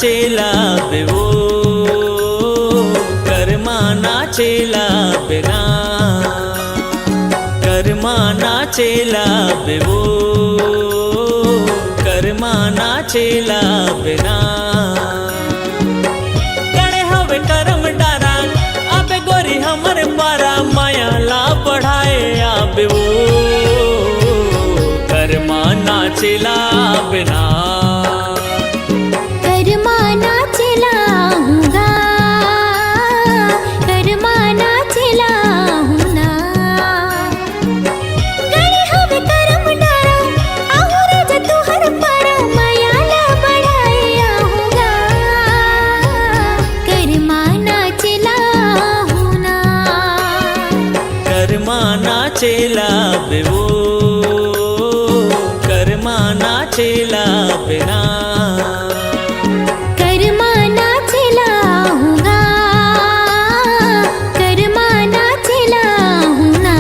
नाचेला बेवो कर्मा नाचेला बेना कर्मा नाचेला बेवो कर्मा नाचेला बेना गणे हवे करम डारा आबे गोरी हमर पारा माया ला बढ़ाए आबे वो कर्मा नाचेला बेना कर्मा नाचेला हूँगा कर्मा नाचेला हूँ ना गणे हवे करम डारा आहुर जतु हर पारा माया ला बढ़ाए आहूँगा कर्मा नाचेला हूँ ना कर्मा नाचेला बेवो कर्मा नाचेला बेना कर्मा नाचेला हूँगा कर्मा नाचेला हूँ ना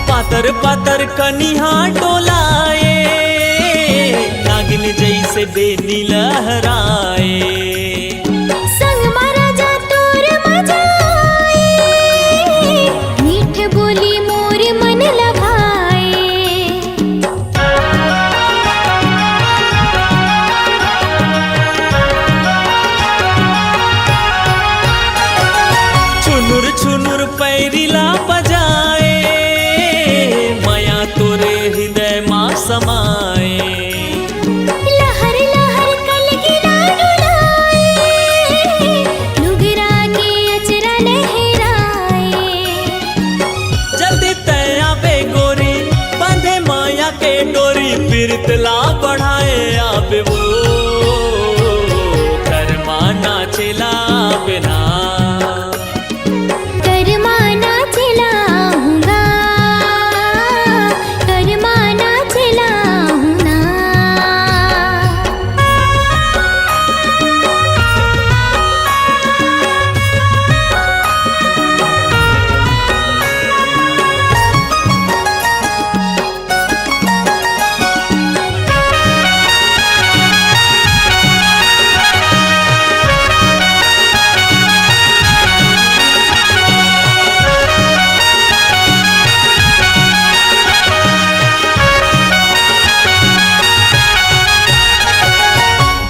पातर पातर कनिहा डोलाए नागिन जैसे बेनी लहराए संग मारा जा तोर मजाए मीठ बोली मोर मन लभाए छुनुर छुनुर पैरिला बजाए माया तोरे हृदय माँ समाए लहर लहर कलगिरा डुलाए लुगरा के अचरा लहराए जल्दी तया बे गोरी बांधे माया के डोरी पीरतला बढ़ाए आबे वो कर्मा नाचेला बिना कर्मा नाचेला हूँगा कर्मा नाचेला हूँ ना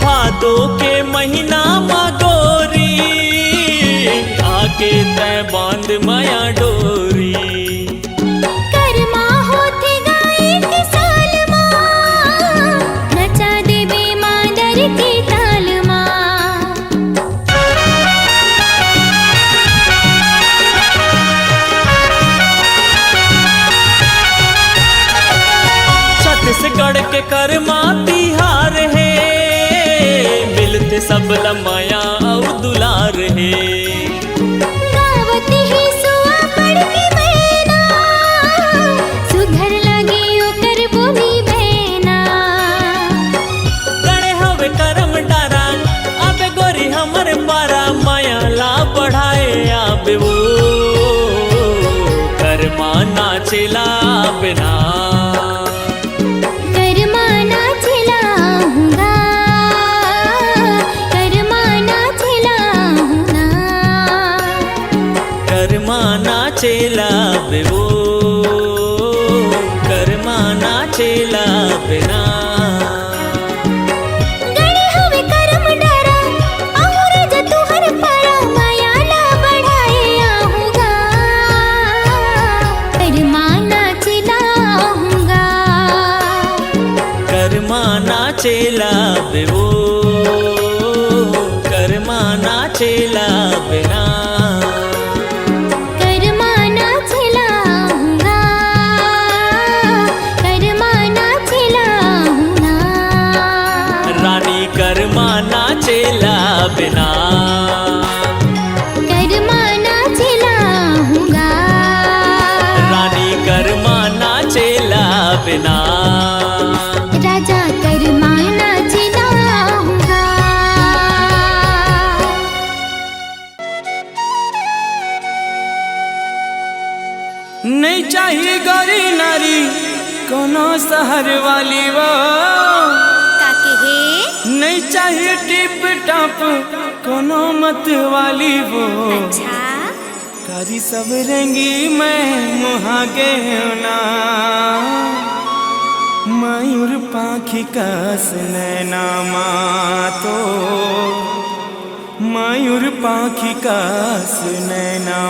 भादो के महीना मा गोरी आके तय बांध माया डोरी कर्मा होते गाए के साल माँ नचा देवे मादर के ताल माँ छत्तीसगढ़ के कर्मा तिहार है मिलते सब लमाया और दुलार है गावत ही सुआ पड़ के बहना सुघर लगे ओकर बोली बहना गणे हवे करम डारा आबे गोरी हमर पारा माया ला बढ़ाए आबे वो कर्मा नाचेला बिना कर्मा नाचेला हूँगा कर्मा नाचेला हूँ ना कर्मा नाचेला बेवो कर्मा नाचेला बिना गणे हवे करम डारा आहुर जतु हर पारा माया ला बढ़ाए आहूँगा कर्मा नाचेला हूँगा कर्मा नाचेला बेवो कर्मा नाचेला बिना कर्मा नाचेला हूँगा कर्मा नाचेला हूँ ना कोनो शहर वाली वो, काके हे नहीं चाहिए टिप टॉप कोनो मत वाली वो। अच्छा कारी सब रंगी मैं मुहागे ना, मयूर पाखी कस नैना तो, मयूर पाखी कस नैना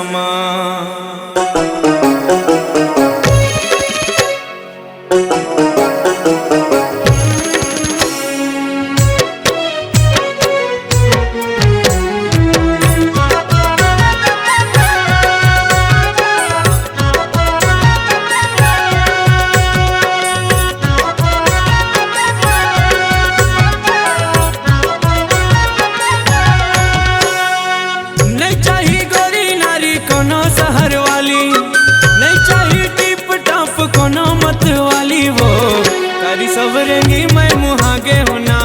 सबरंगी मैं मुहागे होना,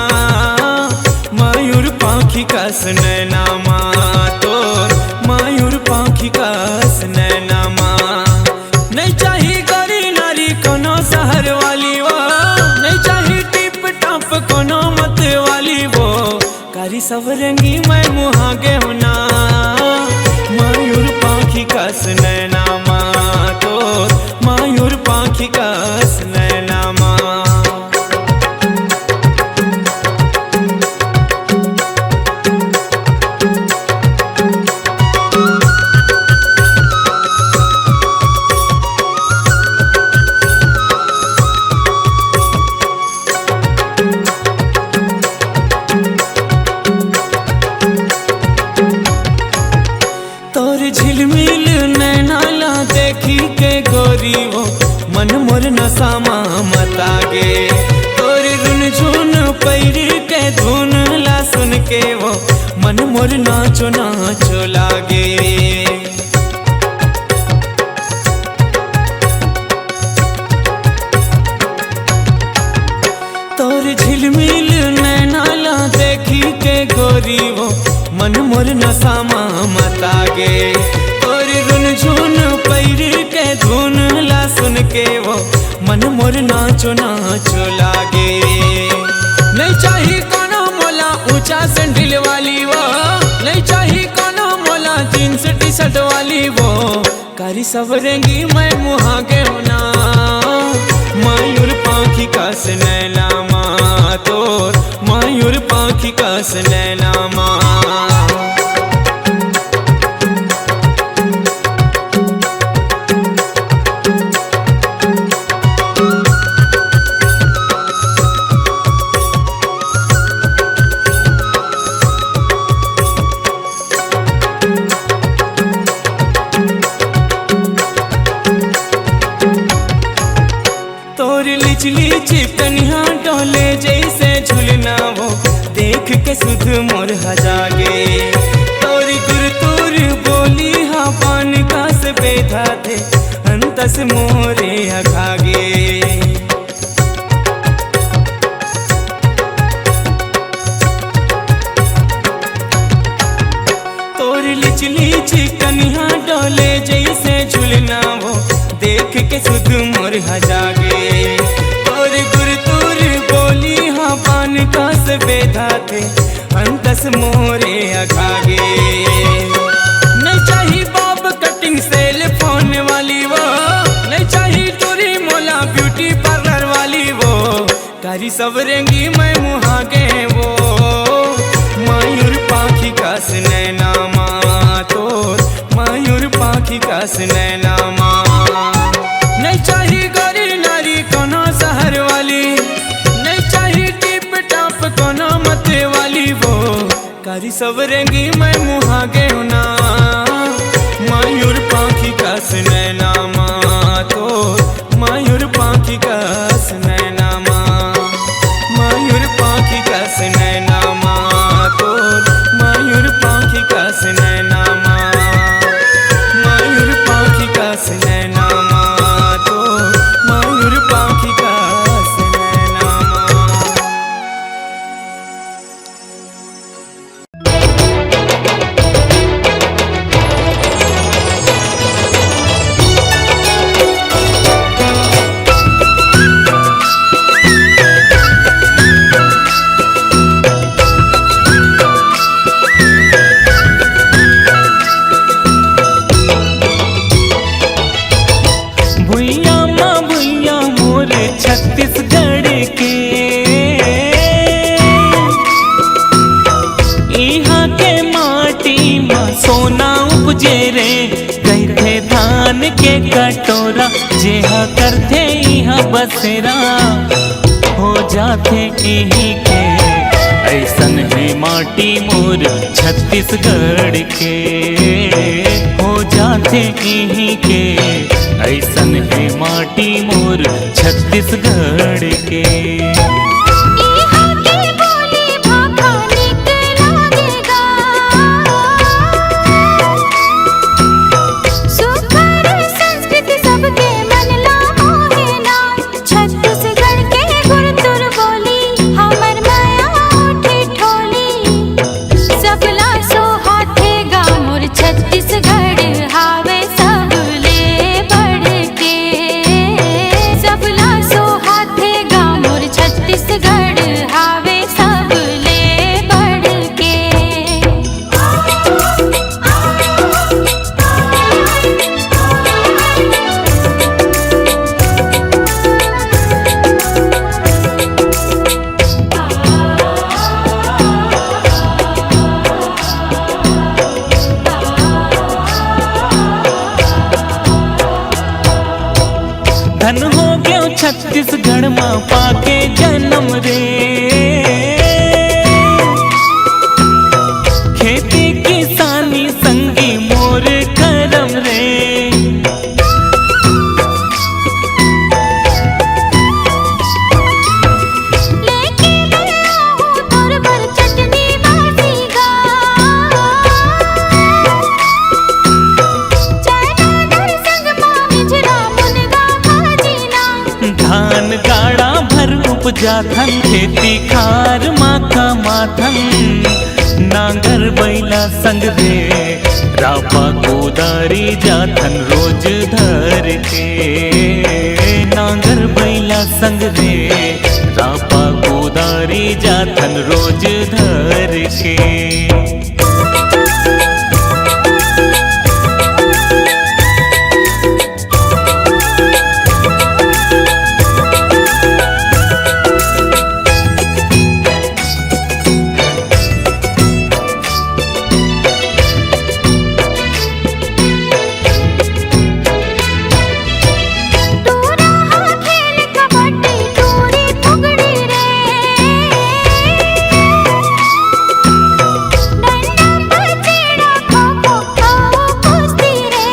मयूर पाखी कस नैना तो, मयूर पाखी कस नैना। नहीं चाहिए गोरी नारी कोनो शहर वाली वो, नहीं चाहिए टिप टॉप कोनो मत वाली वो। कारी सबरंगी मैं मुहागे होना, मयूर पाखी कस नैना तो, मयूर पाखी कस नैना। झिलमिल नैना ला देखी के गोरी वो, मन मोर नसामा मतागे। तोर रुन झुन पैर के धुन ला सुन के वो, मन मोर नाचो नाचो लागे। तोर झिलमिल नैना ला देखी के गोरी वो, मन मोर नसामा मतागे। तोर रुन झुन पैर के धुन ला सुन के वो, मन मोर नाचो नाचो लागे। नहीं चाहिए कोनो मोला ऊंचा सैंडल वाली वो, नहीं चाहिए कोनो मोला जींस टी शर्ट वाली वो। कारी सबरंगी मैं मुहागे होना, मयूर पाखी कस नैना तोर, मयूर पाखी कस नैना। चिकनिया डोले जैसे झुलना वो, देख के सुध मोर हजागे। तोरी गुरतुर बोली हा पान का से बेधा थे, अंतस मोरे अखागे। तोरी लिचली चिकनिया डोले जैसे झुलना वो, देख के सुध मोर हजागे। पान का से बेधा थे, अंतस मोरे अखागे। नहीं चाहिए बॉब कटिंग सेल फोन वाली वो, नहीं चाहिए टूरी मोला ब्यूटी पार्लर वाली वो। कारी सबरंगी मैं मुहागे वो, मयूर पाखी कस नैना तोर, मयूर पाखी कस नैना। नहीं चाहिए गोरी नारी कोनो शहर वाली, कोनो मत वाली वो। कारी सबरंगी मैं मुहागे होना, मयूर पाखी कस नैना तोर, मयूर पाखी कस नैना। मयूर पाखी कस नैना तोर, मयूर पाखी कस नैना। मयूर पाखी कस नैना तोर, मयूर पाखी कस नैना। के कटोरा जेहा करथे इहाँ बसेरा हो जाथे यहीं के ऐसन है माटी मोर छत्तीसगढ़ के हो जाथे यहीं के ऐसन है माटी मोर छत्तीसगढ़ के। इहाँ के बोली भाखा निक लागेगा, सुघर संस्कृति सबके मन ला मोहेला। छत्तीसगढ़ के गुरतुर बोली हमर माया उठे ठोली, सबला सोहाथे गा मोर छत्तीसगढ़ हावे सबले बढ़ के। सबला सोहाथे गा मोर छत्तीसगढ़ हावे सबले बढ़ के। धन हो गयो छत्तीसगढ़ माँ पाके जन्म रे, खेती किसानी संगी मोर करम रे। लेके मैं आहूँ तोर बर चटनी बासीगा, चना दर संग माँ मिझरा मुनगा भाजीना। धान गाड़ा भर उपजाथन खेती खार माखा माथन नांगर बैला संग रे रापा कोदारी जाथन रोज धर के। नांगर बैला संग रे रापा कोदारी जाथन रोज धर के। तोरा हा खेल कबड्डी टूरी फुगड़ी रे, डंडा पचीड़ा खो खो खाओ कुश्ती रे।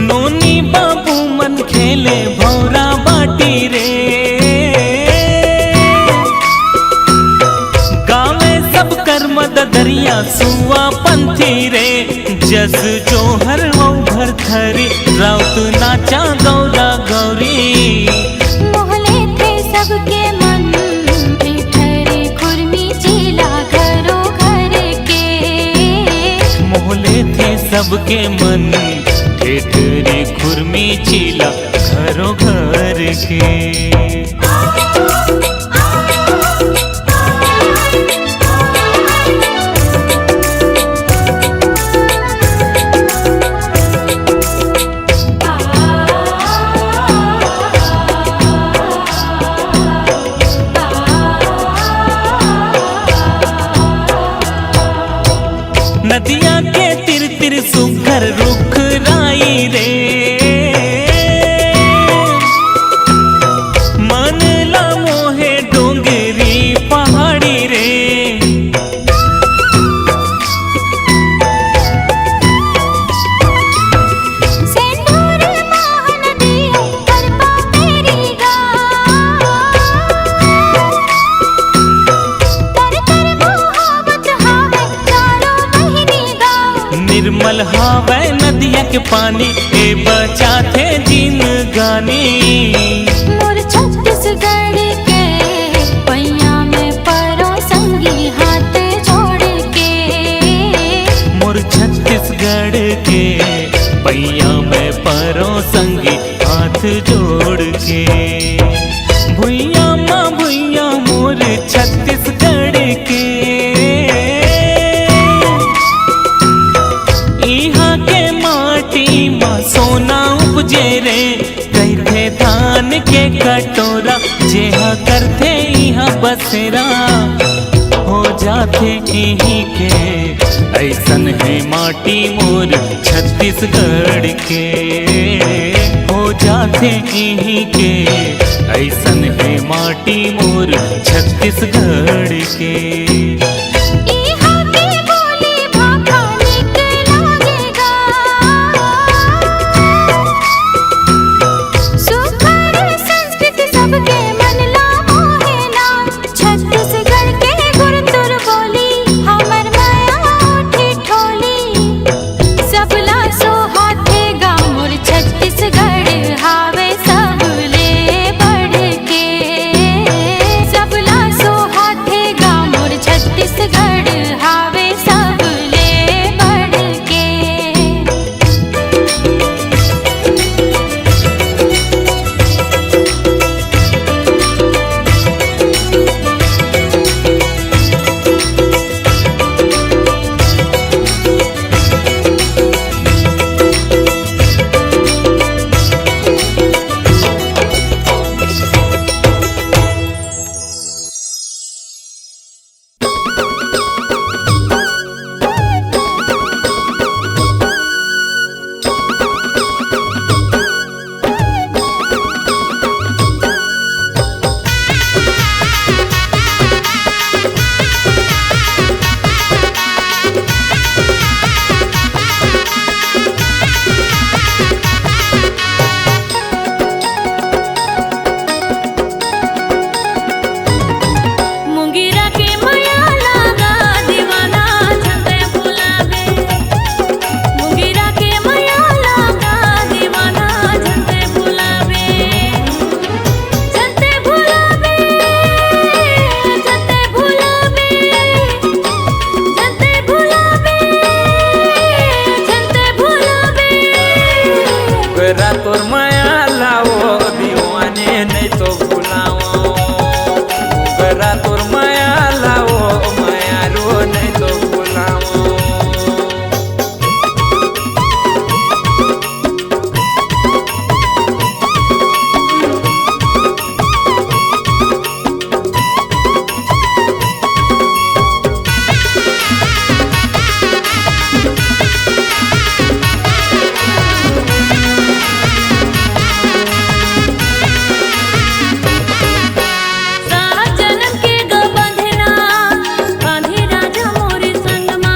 नोनी बाबू मन खेले भौरा बाटी रे, गावे सब कर मद दरिया सुआ पंथी रे। जस जोहर हो भर थरी राउत नाचा गौरा गौरी। मोहले थे सबके मन ठेठरी खुरमी चीला घरो घर के। मोहले थे सबके मन ठेठरी खुरमी चीला घरों घर के। नदिया के तिर तिर सुघर रुख राई रे, मन ला मोहे डोंगरी पहाड़ी रे। सेंदूर मोहन दियो करपा तेरी गा, कर कर मोहब्बत हावे चारों बहिनी गा। निर्मल हावै नदिया के पानी ए बचा थे जिनगानी। मोर छत्तीसगढ़ के पैया में परो संगी हाथ जोड़ के। मोर छत्तीसगढ़ के पैया में परो संगी हाथ जोड़ के। भुइया माँ भुइया मोर छत्तीसगढ़ के, इहाँ के माटी माँ सोना उपजे रे। कहते धान के कटोरा जेहा करथे इहाँ बसेरा हो जाते यहीं के ऐसन है माटी मोर छत्तीसगढ़ के। हो जाते यहीं के ऐसन है माटी मोर छत्तीसगढ़ के। इहाँ के बोली भाषा नीक लागेगा, सुघर संस्कृति सबके मन ला मोहेला। छत्तीसगढ़ के गुरतुर बोली हमर माया उठी ठोली। सबला सोहाथे गाँव छत्तीसगढ़ हावे सबले बढ़ के। सबला सोहाथे गाँव छत्तीसगढ़ हावे सबले बढ़ के। मुंगेरा के माया लागा दीवाना झंडे फुलावे। मुंगेरा के माया लागा दीवाना झंडे फुलावे। झंडे फुलावे, झंडे फुलावे, झंडे फुलावे, झंडे फुलावे। गरा तोर माया लाओ दीवाने नहीं तो भुलाओ। गरा तोर माया लाओ माया रो नहीं तो भुलाओ। सात जन्म के गो बंधना बांधे राजा मोरे संगमा।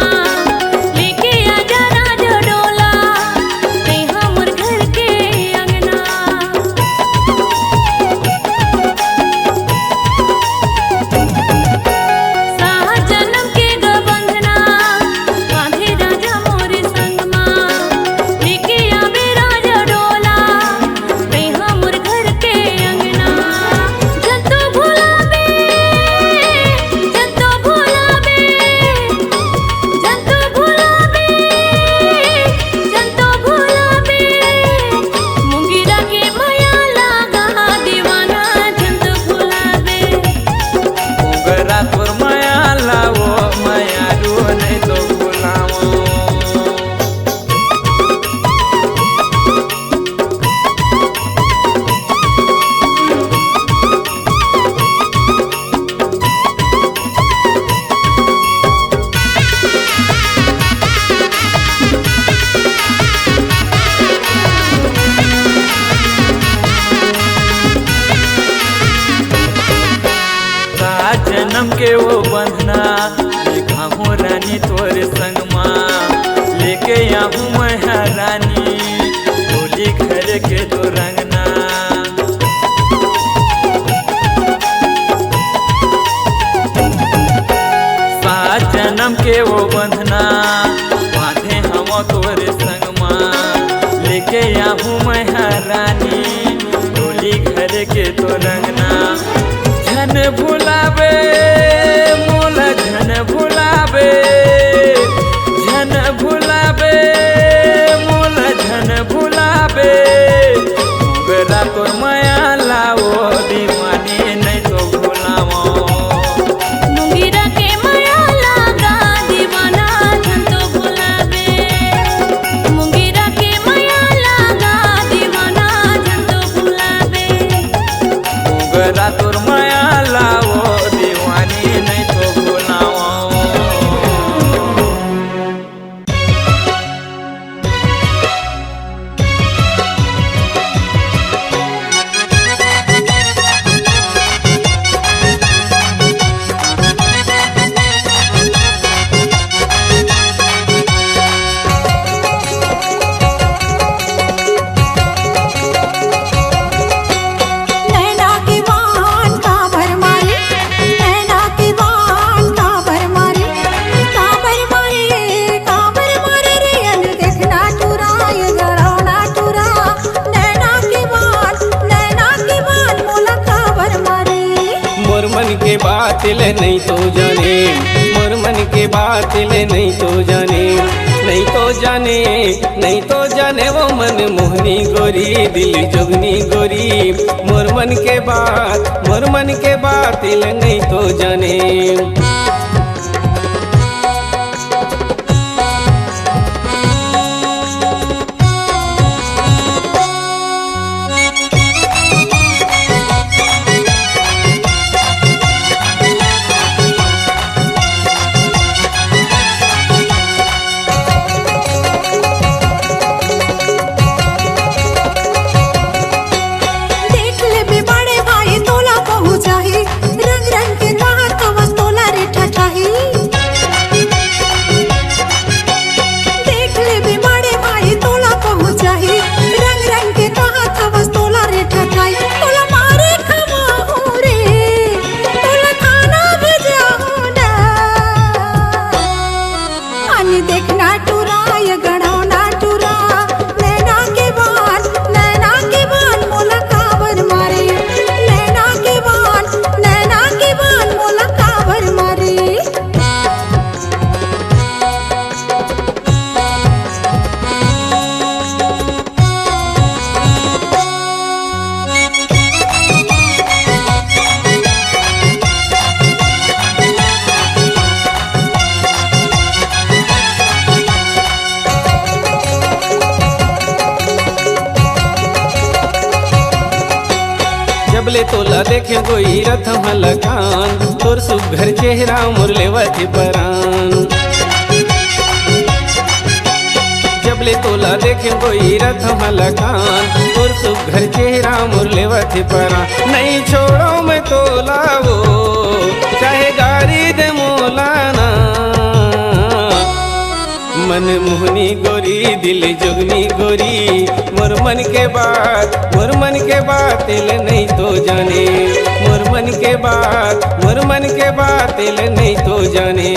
लेके आजा राजा डोला ते हमर घर के अंगना। सात जन्म के गो बंधना बांधे राजा मोरे संगमा। लेके आवे राजा डोला ते हमर घर के अंगना। जंतो भुलावे, जंतो भुलावे, जंतो भुलावे, जंतो भुलावे। मुंगेरा के माया लागा दीवाना जंतो भुलावे। गरा तोर माया लाओ माया रो नहीं तो भुलाओ। सात जन्म के वो बंधना देखा हूँ रानी तोर संगमा। लेके आऊँ मैं रानी होली घर के तो रंगना। सात जन्म के वो बंधना बांधे हम तोर संगमा। लेके आऊँ मैं रानी होली घर के तो रंगना। झन भुलावे मोला झन भुलावे। झन भुलावे मोला झन भुलावे। गरा तोर माया लाओ दीवानी नहीं तो भुलाओ। मुंगेरा के माया लागा दीवाना जंतो भुलावे। मुंगेरा के माया लागा दीवाना जंतो भुलावे। गरा तोर माया लाओ दीवानी ले नहीं तो जाने, मोर मन के बात ले नहीं तो जाने, नहीं तो जाने, नहीं तो जाने वो मन मोहनी गोरी दिल जोगनी गोरी, मोर मन के बात ले नहीं तो जाने। जबले तोला देखे कोई रथ मलकान, तोर सुघर चेहरा मुरलेवती परान। जबले तोला देखे कोई रथ मलकान, तोर सुघर चेहरा मुरलेवती परान। नहीं छोड़ो मैं तोला वो चाहे गारी दे मोलाना, मन मोहनी गोरी दिल जोगनी गोरी, मोर मन के बात ले नहीं तो जाने, मोर मन के बात ले नहीं तो जाने।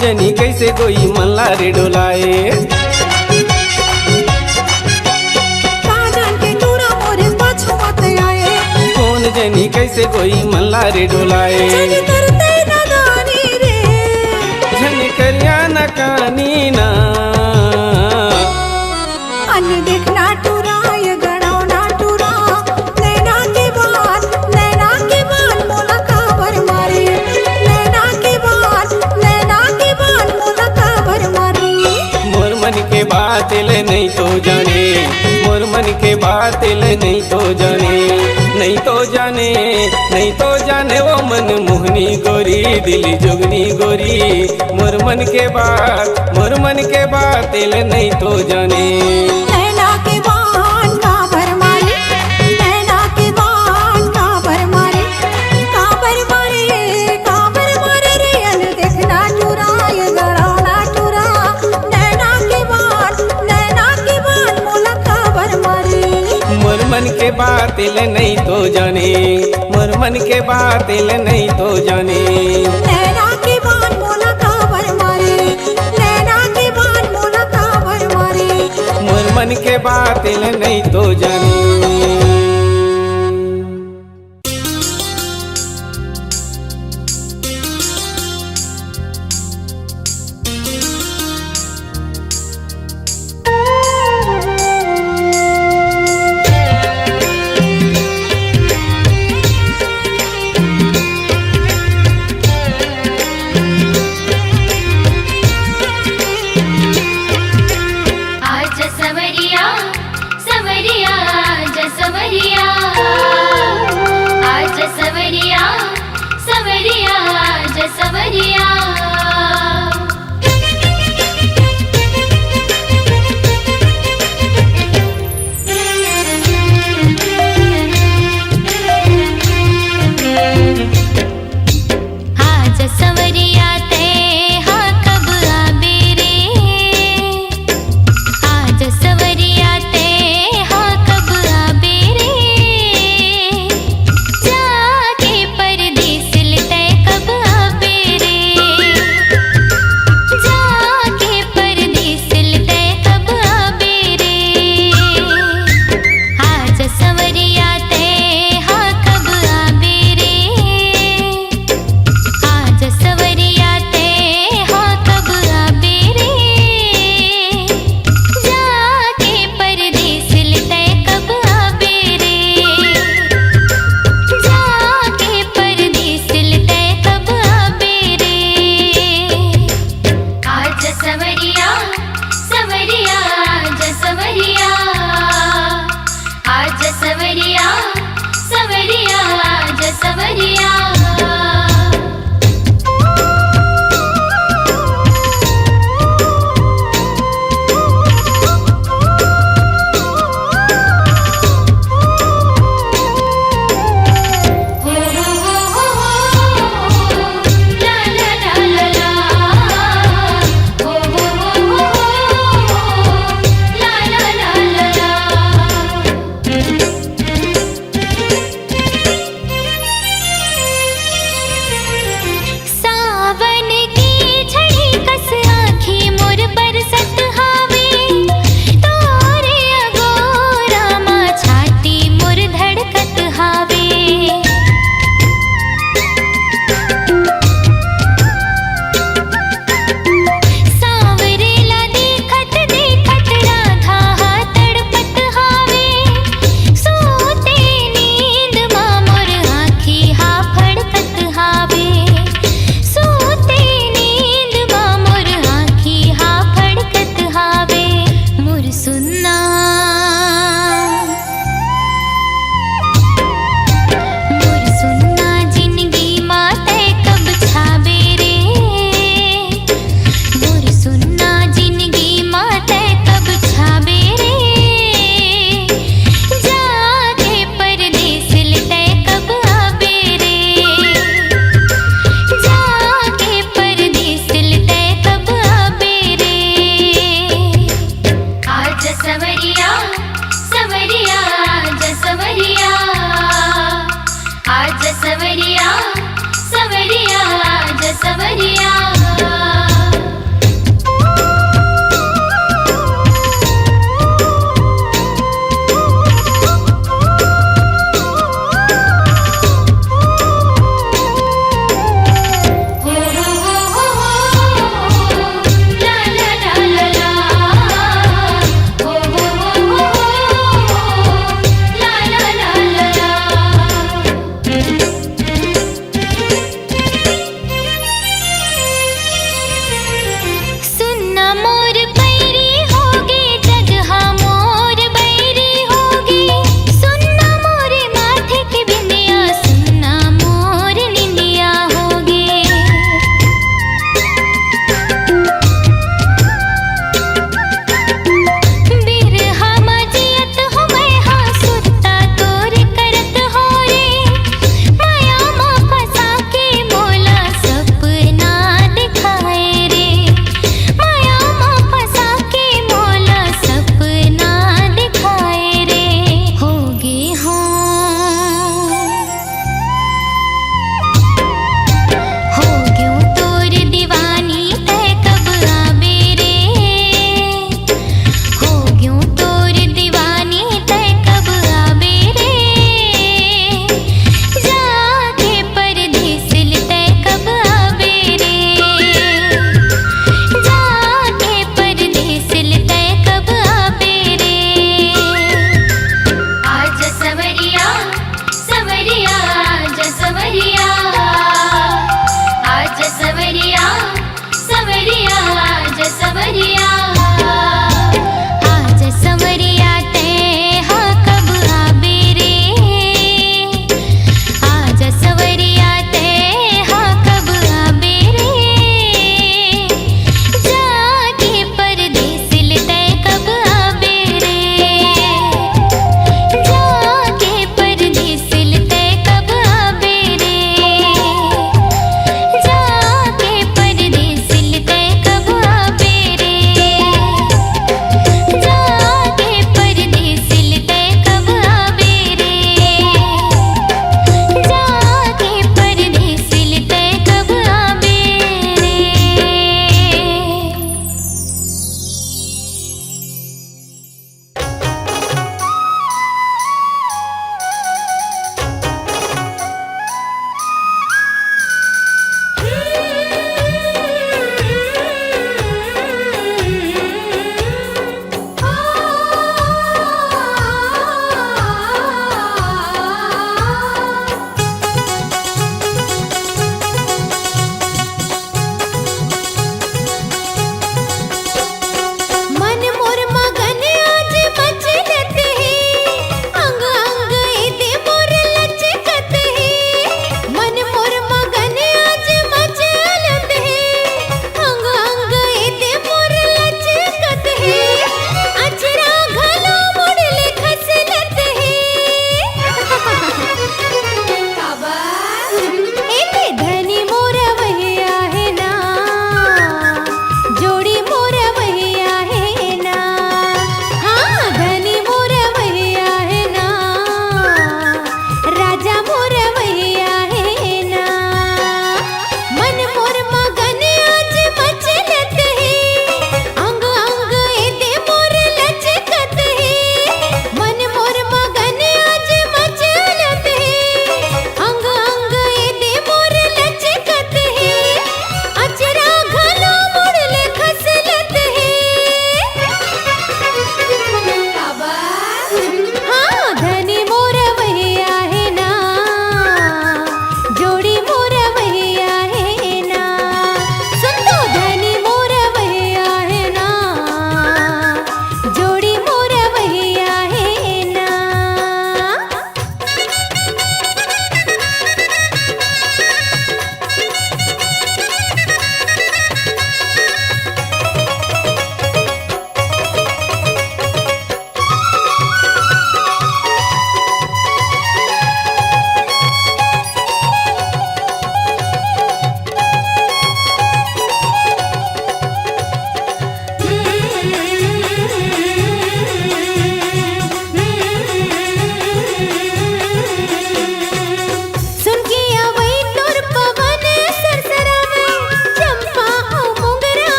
जनी कैसे कोई मल्ला रे डोलाए, कौन जनी कैसे कोई मल्ला रे डोलाए। झन करिया न कानी ना देखना टूरा ये गड़ाओ ना टूरा, नैना के बाल मोला काबर मारे, नैना के बाल मोला काबर मारे। मोर मन के बात ले नहीं तो जाने, मोर मन के बात ले नहीं तो जाने, नहीं तो जाने, नहीं तो जाने वो मन मोहनी गोरी दिल जोगनी गोरी, मोर मन के बात ले नहीं तो जाने। नैना के बाल काबर मारे, नैना के बाल काबर मारे, काबर मारे रे अन देखना टूरा ये गड़ाओ ना टूरा, नैना के बाल मोला काबर मारे। मोर मन के बात ले नहीं तो जाने, मोर मन के बात ले नहीं तो जाने। नैना के बाल मोला काबर मारे, नैना के बाल मोला काबर मारे। मोर मन के बात ले नहीं तो जाने। आज सवरिया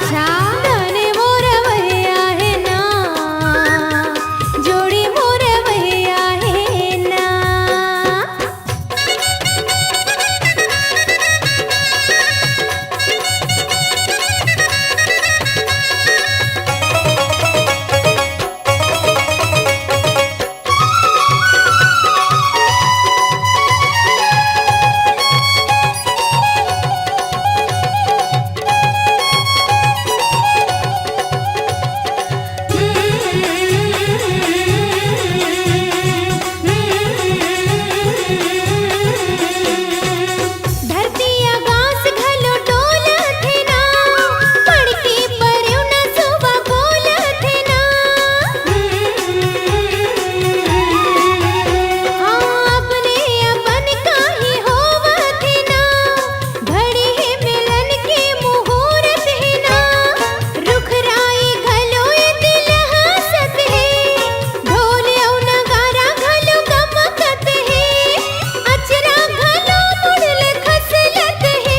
अच्छा धनी मोर भैया है ना जोड़ी मोर भैया है ना धरती आकाश घलो डोलत है ना पड़के पर्यो न सुबह बोलत है ना अपने अपन काहे होवत है ना घड़ी है मिलन के मुहूर्त है ना रुखराई घलो दिल हंसत है ढोल और नगारा घलो गमकत है अचरा घलो मुड़ल खसलत है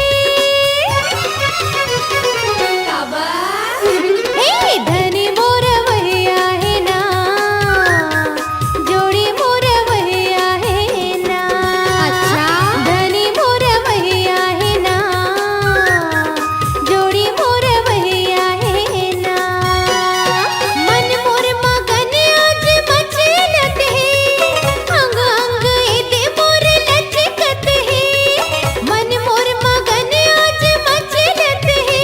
हे धनी मोर भैया है ना जोड़ी मोर भैया है ना अच्छा धनी मोर भैया है ना जोड़ी मोर भैया है ना मन मोर मगन आज मचलत है अंग अंग एदे मोर लचकत है मन मोर मगन आज मचलत है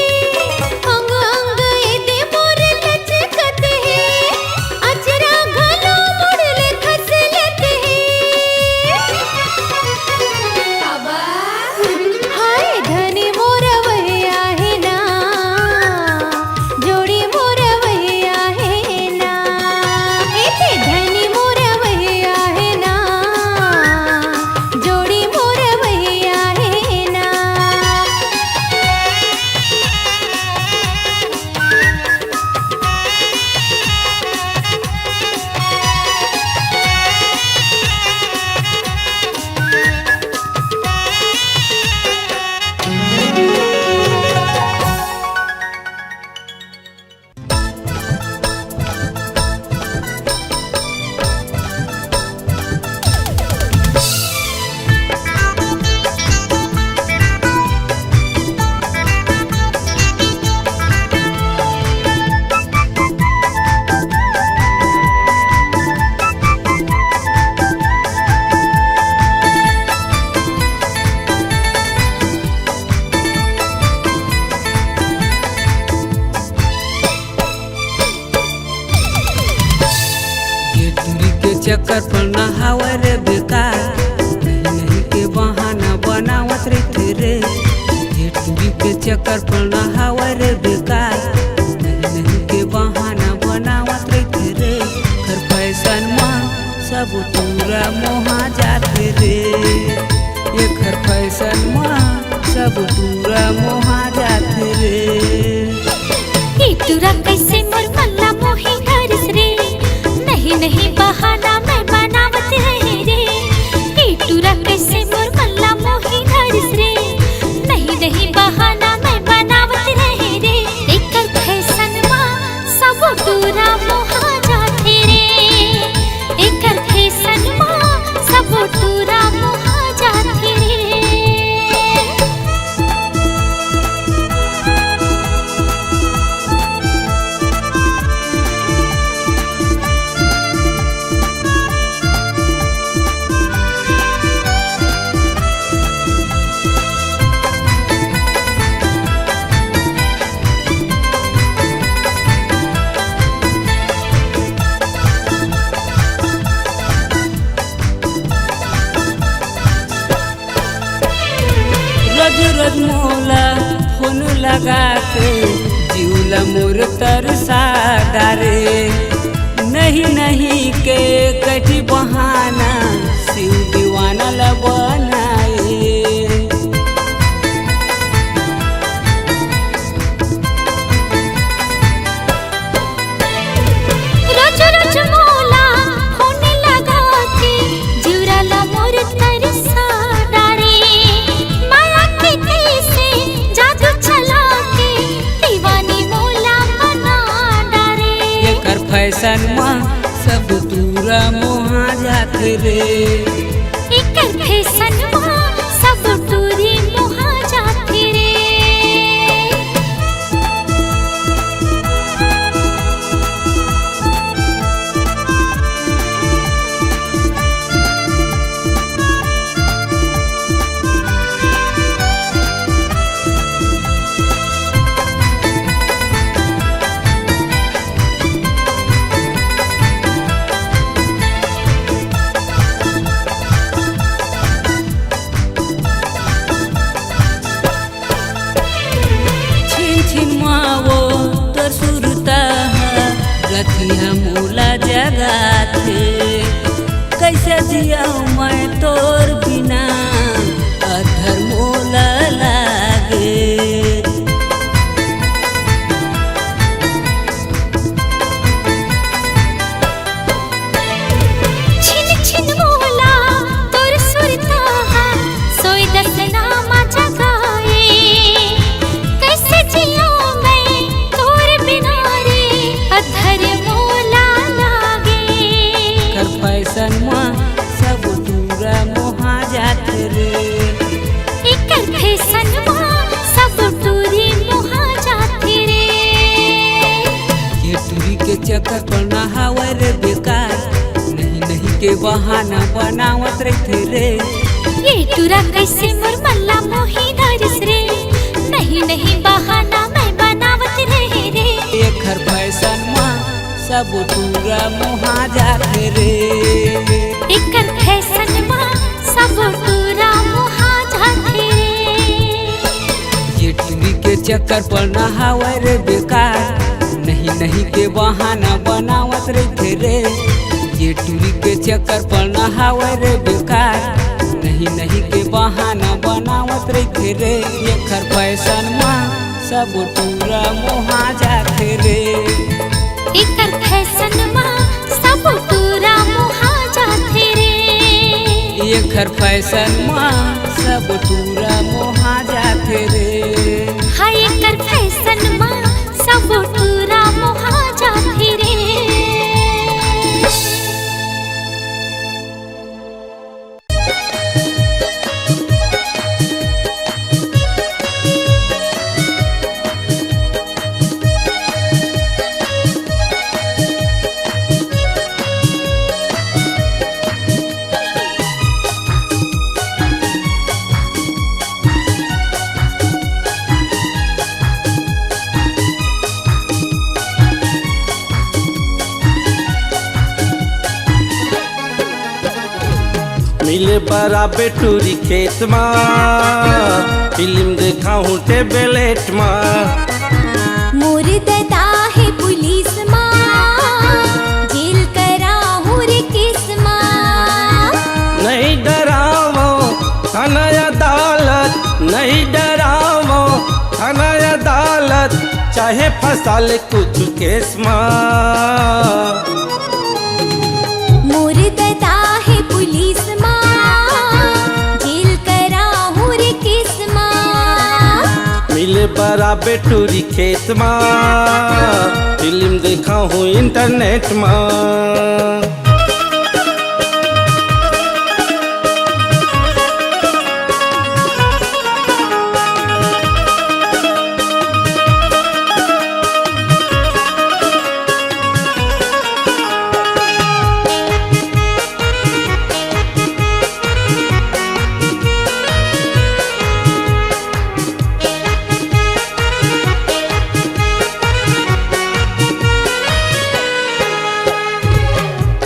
अंग अंग एदे मोर लचकत है अचरा घलो मुड़ल खसलत है हाय धनी मोर भैया है ना जोड़ी मोर भैया है ना एते धनी मोर भैया है ना जोड़ी मोर भैया है ना ये दूरी के चक्कर पर नहावे रे बेकार नहीं के बहाना बनावत रहते रे ये दूरी के चक्कर पर नहावे रे बेकार नहीं के बहाना बनावत रहते रे कर फैशन में सब पूरा मोहा जाते रे ये कर फैशन में सब पूरा मोहा जाते रे इतुरा कैसे मोर मल्ला मोही हरस रे नहीं नहीं बहाना मैं बनावत रहे रे इतुरा कैसे मोर मल्ला मोही हरस रे नहीं नहीं बहाना मैं बनावत रहे रे एकर फैशन मा सब पूरा मोहा जाते रे एकर फैशन मा सब पूरा मोहा जाते रे रोज मोला फोन लगा के जीवला मोर तरसा डारे नहीं नहीं के कटी बहाना शिव दीवाना ला बनाए रोज रोज मोला होने लगा के जीवला मोर तरसा डारे माया के कैसे जादू चला के दीवानी मोर फैशन में सब दूरा मोहा जात रे। एकर फैशन में सब दूरी मोहा जाते रे। रथिया मूला जगात कैसे जिया मैं तोर बिना अधर मोला लागे। छिन छिन मोला तोर सुरता सोई दसना मजा गाए। कैसे जिया मैं तोर बिना रे अधर मोला लागे। कर फैशन में सब दूरा मोहा जात रे। एकर फैशन में सब दूरी मोहा जाते रे। ये दूरी के चक्कर पर नहावे रे बेकार नहीं नहीं के बहाना बनावत रहते रे। ये टूरा कैसे मोर मल्ला मोही धरस रे। नहीं नहीं बहाना मैं बनावत रहे रे। एकर फैशन में सब दूरा मोहा जाते रे। एकर फैशन में सब दूरा मोहा जाते रे। ये टीवी के चक्कर पर नहावे रे बेकार नहीं नहीं के बहाना बनावत रहते रे। ये टीवी के चक्कर पर नहावे रे बेकार नहीं नहीं के बहाना बनावत रहते रे। एकर फैशन में सब दूरा मोहा जाते रे। एकर फैशन में सब दूरा मोहा जाते रे। एकर फैशन में सब दूरा मोहा जाते रे। हाय एकर फैशन में सब दूरा मोहा जाते रे। मिले बराबर टूरी खेत में फिल्म देखाऊं टेबलेट में। मोर ददा है पुलिस माँ जेल कराहूँ रे केस माँ। नहीं डरावो थाना अदालत नहीं डरावो थाना अदालत चाहे फंसा ले कुछ केस में। मोर ददा है पुलिस माँ जेल कराहूँ रे केस माँ। मिले बराबर टूरी खेत में फिल्म देखाऊं इंटरनेट में।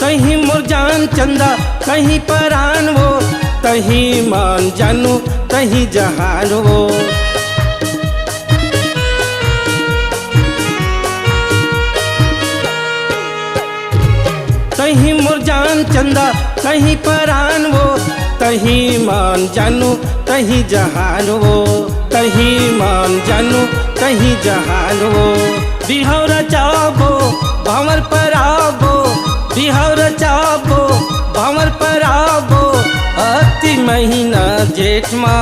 कहीं मोर जान चंदा कहीं परान वो कहीं मान जानू कहीं जहान वो। कहीं मोर जान चंदा कहीं परान वो कहीं मान जानू कहीं जहान वो। कहीं मान जानू कहीं जहान वो। बिहार चाबो भंवर पर आबो बिहार चाबो भंवर पर आबो अति महीना जेठ माँ।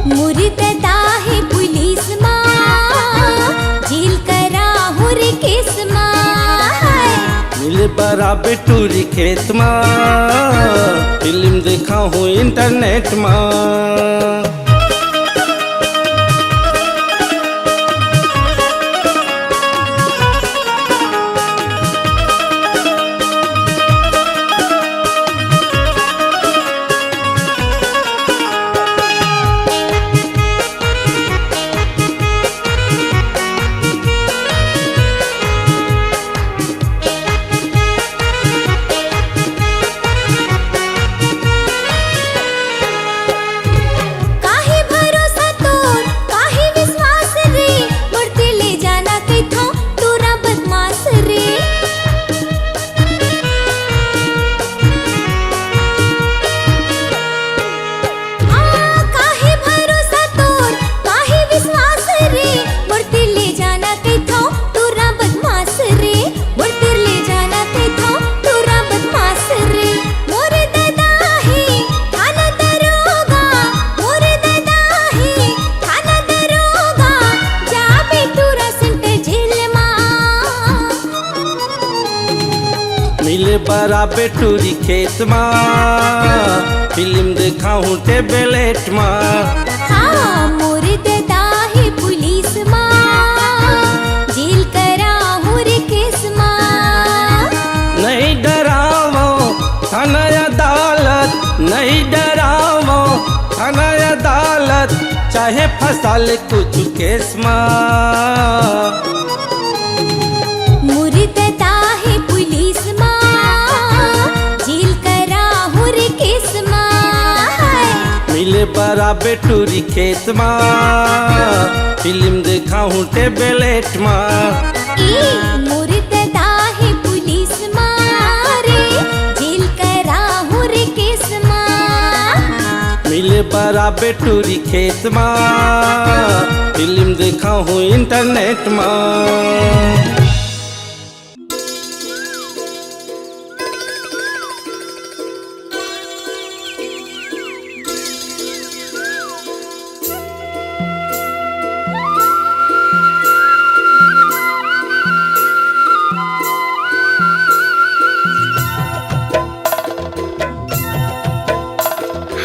मुर्दा है पुलिस माँ जेल करा बराबर टूरी खेत में फिल्म देखा हूँ इंटरनेट में। काहे भरोसा तोर काहे विश्वास रे बढ़ते ले जाना कैथो तोरा बदमाश रे। काहे भरोसा तोर काहे विश्वास रे बढ़ते ले जाना कैथो तोरा बदमाश रे। बढ़ते ले जाना कैथो तोरा बदमाश रे। मोर दादा है थाना दरोगा, मोर दादा है थाना दरोगा, जाबे तोरा सेंटर जेल मां। मिले बराबर टूरी खेत में फिल्म देखा हूँ टेबलेट में। हाँ मोर दादा है पुलिस मां, जेल करा हूँ रे केस मां। नहीं डरावो थाना अदालत, नहीं डरावो थाना अदालत, चाहे फंसा ले कुछ केस में। मोर दादा है पुलिस मां, जेल करा हूँ रे केस मां। मिले बराबर टूरी खेत में फिल्म देखा हूँ टेबलेट में। मोर दादा है पुलिस मां रे, जेल करा हूँ रे केस मां। मिले बराबर टूरी खेत में फिल्म देखा हूँ इंटरनेट में।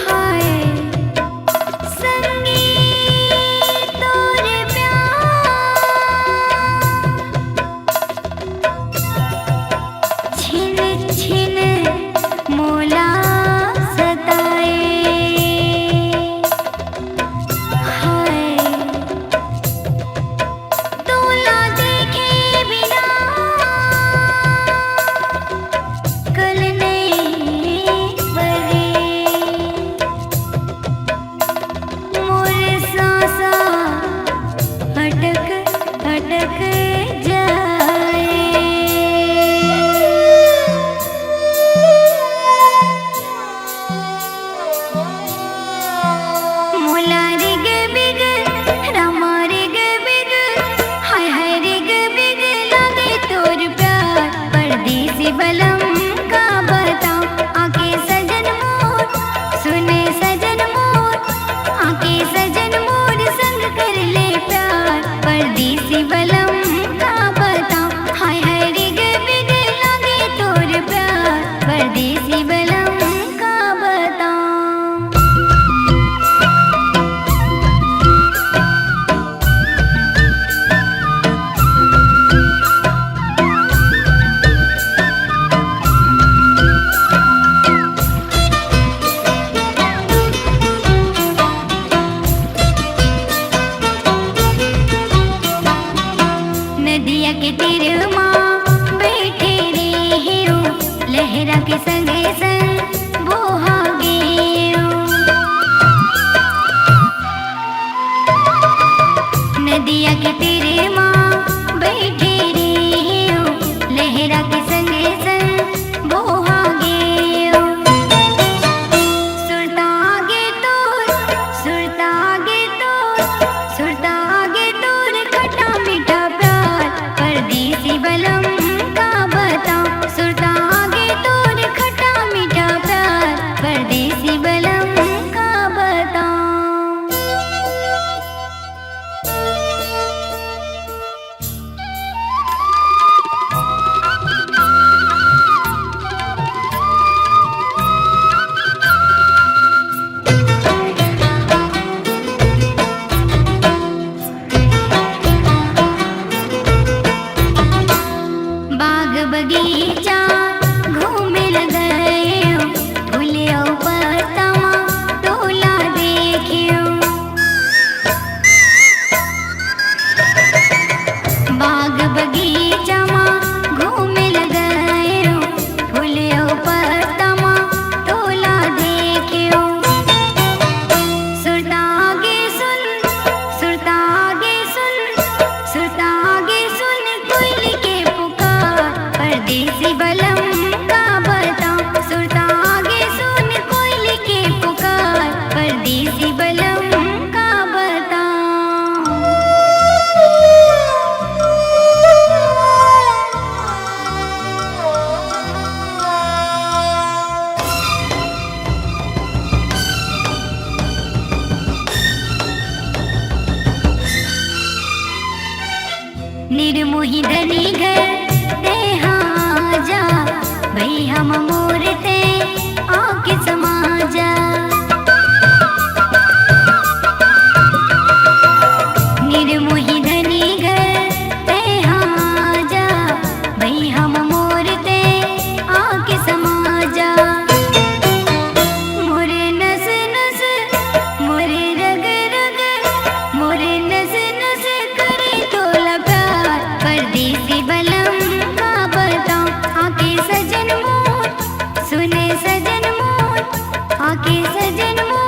हाय संगीत तोरे प्यार छिन छिन मोला सताए। हाय तोला देखे बिना कल नहीं बरे। मोर सांसा अटक अटक जाए। मोला रिग बिग रामा रिग बिग, हाय हाय रिग बिग लागे तोर प्यार। परदेसी बलम का बताऊं आके सजन मोर, सुने सजन मोर, आके सजन मोर संग कर ले प्यार। परदेसी बलम का बताऊं हाय हाय रिग बिग लागे तोर प्यार। परदेसी बलम का बताऊं। नदिया के तीर माँ बैठे रे हेरो, लहरा के संगे संग बोहा गेरो। नदिया के तीर माँ बैठे रे हेरो, लहरा के संगे संग बोहा गेरो। सुरता आगे तोर, सुरता आगे तोर, सुरता आगे तोर खट्टा मीठा प्यार। परदेसी बलम का बताऊं सुरता आगे तोर खट्टा मीठा प्यार। परदेसी बलम का बताऊं। निर्मोही धनी घर ते हाँ जा भई हम मोरते आके समा जा निर्मोही धनी घर ते हाँ जा भई हम मोरते आके समा जा मोरे नस नस मोरे रग रग मोरे नस नस करे तोला प्यार परदेसी बलम का बताऊं आके सजन मोर सुने सजन मोर आके सजन मोर